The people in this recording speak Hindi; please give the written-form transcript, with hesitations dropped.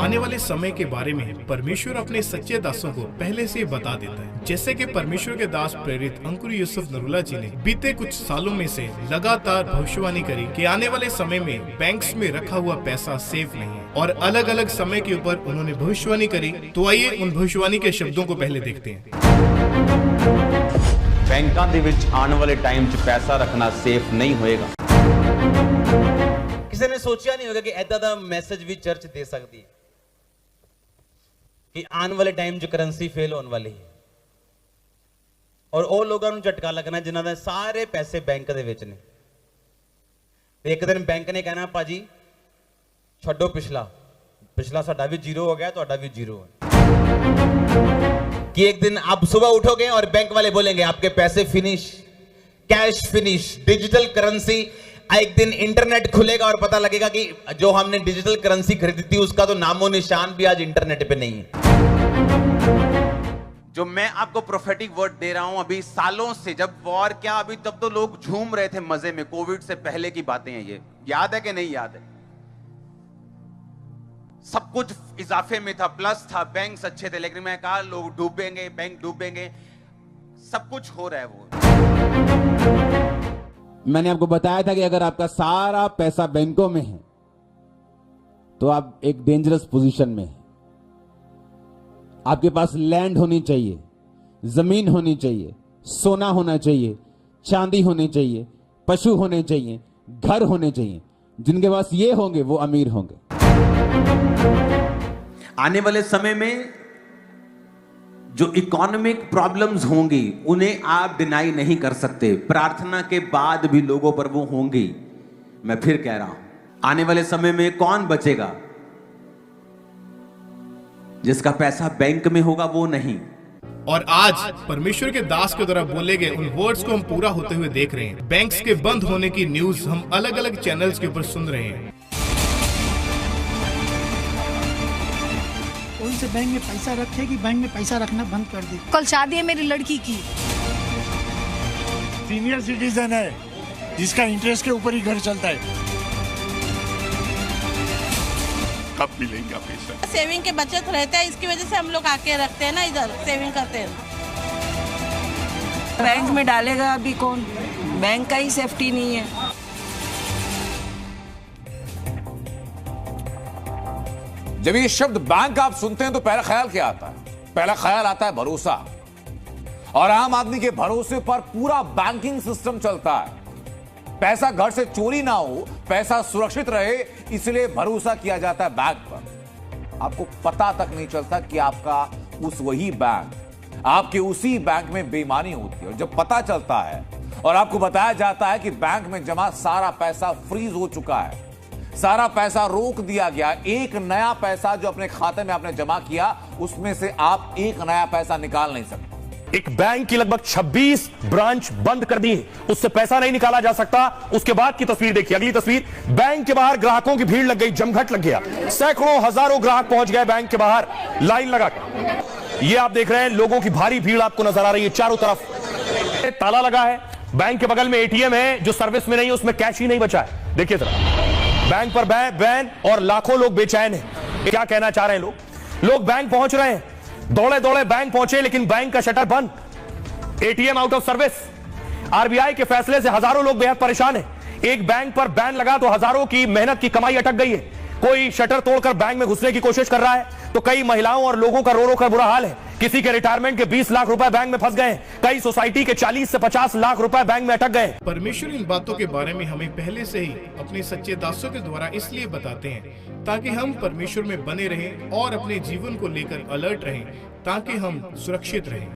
आने वाले समय के बारे में परमेश्वर अपने सच्चे दासों को पहले से बता देता है। जैसे कि परमेश्वर के दास प्रेरित अंकुर यूसुफ नरूला जी ने बीते कुछ सालों में से लगातार भविष्यवाणी करी कि आने वाले समय में बैंक्स में रखा हुआ पैसा सेफ नहीं है, और अलग अलग समय के ऊपर उन्होंने भविष्यवाणी करी। तो आइए उन भविष्यवाणी के शब्दों को पहले देखते हैं। बैंकों ਦੇ ਵਿੱਚ ਆਉਣ ਵਾਲੇ ਟਾਈਮ 'ਚ ਪੈਸਾ ਰੱਖਣਾ ਸੇਫ ਨਹੀਂ ਹੋਏਗਾ। ਕਿਸੇ ਨੇ ਸੋਚਿਆ ਨਹੀਂ ਹੋਗਾ ਕਿ ਐਦਾਂ ਦਾ ਮੈਸੇਜ ਵੀ ਚਰਚ ਦੇ ਸਕਦੀ ਹੈ ਕਿ ਆਉਣ ਵਾਲੇ ਟਾਈਮ 'ਚ ਕਰੰਸੀ ਫੇਲ ਹੋਣ ਵਾਲੀ ਹੈ, ਔਰ ਉਹ ਲੋਕਾਂ ਨੂੰ ਝਟਕਾ ਲੱਗਣਾ ਜਿਨ੍ਹਾਂ ਦੇ ਸਾਰੇ ਪੈਸੇ ਬੈਂਕ ਦੇ ਵਿੱਚ ਨੇ। ਤੇ ਇੱਕ ਦਿਨ ਬੈਂਕ ਨੇ ਕਹਿਣਾ ਭਾਜੀ ਛੱਡੋ ਪਿਛਲਾ ਸਾਡਾ ਵੀ ਜ਼ੀਰੋ ਹੋ ਗਿਆ, ਤੁਹਾਡਾ ਵੀ ਜ਼ੀਰੋ ਹੈ। कि एक दिन आप सुबह उठोगे और बैंक वाले बोलेंगे आपके पैसे finish, cash finish, digital currency. एक दिन इंटरनेट खुलेगा और पता लगेगा कि जो हमने डिजिटल करेंसी खरीदी थी उसका तो नामो निशान भी आज इंटरनेट पे नहीं है। जो मैं आपको प्रोफेटिक वर्ड दे रहा हूं, अभी सालों से, जब वॉर क्या, अभी तब तो लोग झूम रहे थे मजे में। कोविड से पहले की बातें हैं, ये याद है कि नहीं याद है? सब कुछ इजाफे में था, प्लस था, बैंक्स अच्छे थे, लेकिन मैं कहा लोग डूबेंगे, बैंक डूबेंगे, सब कुछ हो रहा है वो। मैंने आपको बताया था कि अगर आपका सारा पैसा बैंकों में है तो आप एक डेंजरस पोजीशन में हैं। आपके पास लैंड होनी चाहिए, जमीन होनी चाहिए, सोना होना चाहिए, चांदी होनी चाहिए, पशु होने चाहिए, घर होने चाहिए। जिनके पास ये होंगे वो अमीर होंगे। आने वाले समय में जो इकोनॉमिक प्रॉब्लम्स होंगी उन्हें आप डिनाई नहीं कर सकते। प्रार्थना के बाद भी लोगों पर वो होंगी। मैं फिर कह रहा हूं, आने वाले समय में कौन बचेगा? जिसका पैसा बैंक में होगा वो नहीं। और आज परमेश्वर के दास के द्वारा बोले गए उन वर्ड्स को हम पूरा होते हुए देख रहे हैं। बैंक्स के बंद होने की न्यूज हम अलग अलग चैनल्स के ऊपर सुन रहे हैं। कौन से बैंक में पैसा रखे कि बैंक में पैसा रखना बंद कर दे। कल शादी है मेरी लड़की की। सीनियर सिटीजन है जिसका इंटरेस्ट के ऊपर ही घर चलता है। कब मिलेगा पैसा? सेविंग के बचत रहता है, इसकी वजह से हम लोग आके रखते हैं ना, इधर सेविंग करते हैं। बैंक में डालेगा अभी कौन? बैंक का ही सेफ्टी नहीं है। जब ये शब्द बैंक आप सुनते हैं तो पहला ख्याल क्या आता है? पहला ख्याल आता है भरोसा। और आम आदमी के भरोसे पर पूरा बैंकिंग सिस्टम चलता है। पैसा घर से चोरी ना हो, पैसा सुरक्षित रहे, इसलिए भरोसा किया जाता है बैंक पर। आपको पता तक नहीं चलता कि आपका वही बैंक, आपके उसी बैंक में बेईमानी होती है। और जब पता चलता है और आपको बताया जाता है कि बैंक में जमा सारा पैसा फ्रीज हो चुका है, सारा पैसा रोक दिया गया, एक नया पैसा जो अपने खाते में आपने जमा किया उसमें से आप एक नया पैसा निकाल नहीं सकते। एक बैंक की लगभग 26 ब्रांच बंद कर दी, उससे पैसा नहीं निकाला जा सकता। उसके बाद की तस्वीर देखिए, अगली तस्वीर। बैंक के बाहर ग्राहकों की भीड़ लग गई, जमघट लग गया। सैकड़ों हजारों ग्राहक पहुंच गए बैंक के बाहर लाइन लगाकर। ये आप देख रहे हैं, लोगों की भारी भीड़ आपको नजर आ रही है चारों तरफ। ताला लगा है, बैंक के बगल में एटीएम है जो सर्विस में नहीं है, उसमें कैश ही नहीं बचा है। देखिए जरा, बैंक पर बैन और लाखों लोग बेचैन हैं। क्या कहना चाह रहे हैं लोग बैंक पहुंच रहे हैं, दौड़े दौड़े बैंक पहुंचे, लेकिन बैंक का शटर बंद, ATM out of service. RBI के फैसले से हजारों लोग बेहद परेशान हैं। एक बैंक पर बैन लगा तो हजारों की मेहनत की कमाई अटक गई है। कोई शटर तोड़कर बैंक में घुसने की कोशिश कर रहा है तो कई महिलाओं और लोगों का रो रो कर बुरा हाल है। किसी के रिटायरमेंट के 20 लाख रुपए बैंक में फंस गए हैं। कई सोसाइटी के 40 से 50 लाख रुपए बैंक में अटक गए। परमेश्वर इन बातों के बारे में हमें पहले से ही अपने सच्चे दासों के द्वारा इसलिए बताते हैं ताकि हम परमेश्वर में बने रहें और अपने जीवन को लेकर अलर्ट रहें, ताकि हम सुरक्षित रहें।